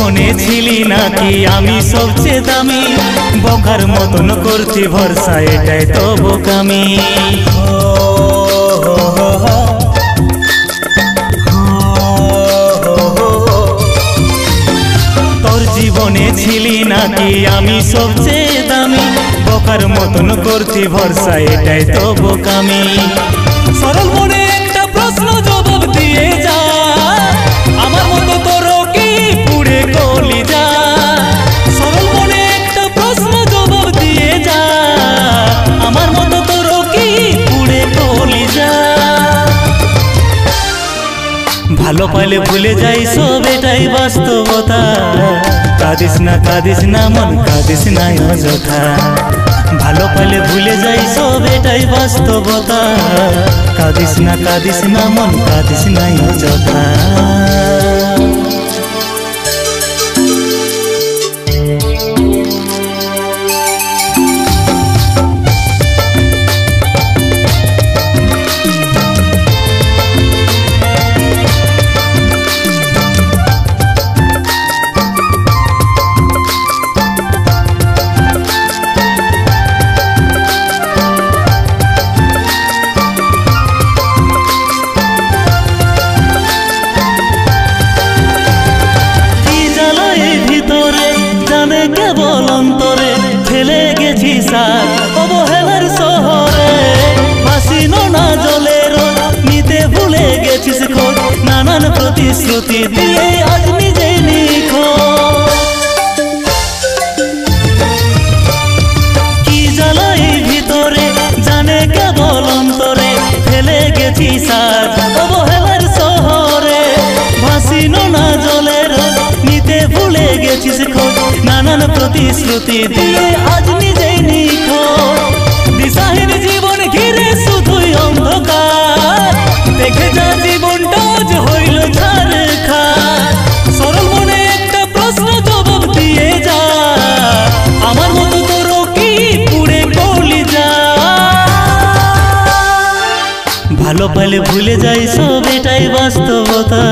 জীবনে ছিলি নাকি আমি সবচেয়ে দামি, বোকার মতন করছি ভরসা এটাই তো বোকামি। তোর জীবনে ছিলি নাকি আমি সবচেয়ে দামি, বোকার মতন করছি ভরসা এটাই তো বোকামি। সরল মনে একটা প্রশ্ন জবাব দিয়ে যা, আমার মতো তোর কি পুড়ে গলি যা। সরল মনে একটা প্রশ্ন জবাব দিয়ে যা, আমার মতো তোর কি পুড়ে গলি যা। ভালো পাইলে ভুলে যাই সব এটাই বাস্তবতা, কাঁদিস না মন কাঁদিস না অযথা। ভালো পাইলে ভুলে যাই সব এটাই বাস্তবতা, কাঁদিস না মন কাঁদিস না অযথা। কেবল অন্তরে ফেলে গেছি সার অবহেলার শহরে, ভাসিনো না জলের নিতে ভুলে গেছিস খোঁজ, নানান প্রতিশ্রুতি দিয়ে আজ নিজেই নিখোঁজ। কি জ্বালাই ভিতরে জানে কেবল অন্তরে ফেলে গেছি সার অবহেলার শহরে, ভাসিনো না জলের নিতে ভুলে গেছিস খোঁজ, নানান প্রতিশ্রুতি দিয়ে আজ নিজেই নিখোঁজ। দিশাহীন জীবন ঘিরে শুধুই অন্ধকার, দেখে যা জীবনটা আজ হইল ছারখার। সরল মনে একটা প্রশ্ন জবাব দিয়ে যা, আমার মতো তোর কি পুড়ে গলি যা। ভালো পাইলে ভুলে যাই সব এটাই বাস্তবতা,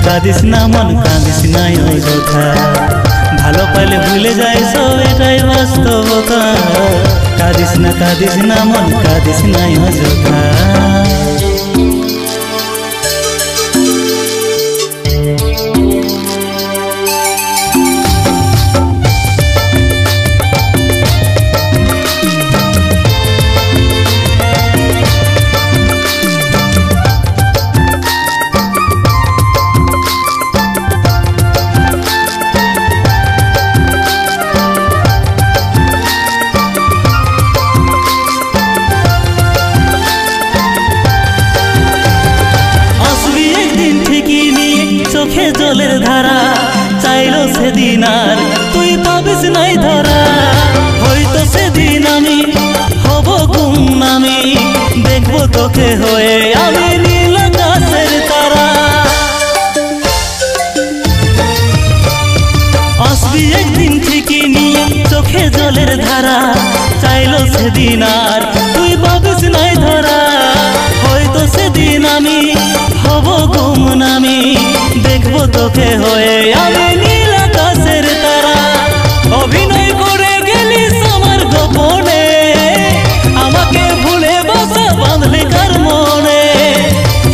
কাঁদিস না মন কাঁদিস না অযথা। ভালো পাইলে ভুলে যাই সব এটাই বাস্তবতা, কাঁদিস না মন কাঁদিস না অযথা। চোখে জলের ধারা চাইলো সেদিন আর তুই পাবিস নাই ধরা, হয়তো সেদিন আমি হব গুমনামি, দেখবো তোকে হয়ে আমি নীল আকাশের তারা। আসবি একদিন ঠিকই নিয়ে চোখে জলের ধারা চাইলো সেদিন আর তুই পাবিস নাই ধরা, হয়তো সেদিন আমি হব গুমনামি, দেখবো তোকে হয়ে আমি নীল আকাশের তারা। অভিনয় করে গেলিস আমার গোপনে, আমাকে ভুলে বাসা বাঁধলি কার মনে।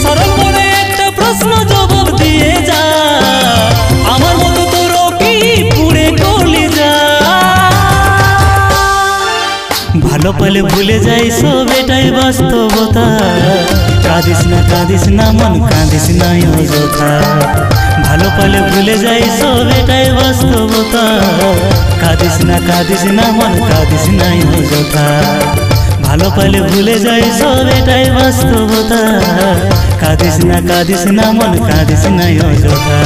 সরল মনে একটা প্রশ্ন জবাব দিয়ে যা, আমার মতো তোর কি পুড়ে গলি যা। ভালো পাইলে ভুলে যাই সব এটাই বাস্তবতা, কাঁদিস না মন কাঁদিস না অযথা। ভালো পাইলে ভুলে যাই সব এটাই বাস্তবতা, কাঁদিস না মন কাঁদিস না অযথা। ভালো পাইলে ভুলে যাই সব এটাই বাস্তবতা, কাঁদিস না মন কাঁদিস না অযথা।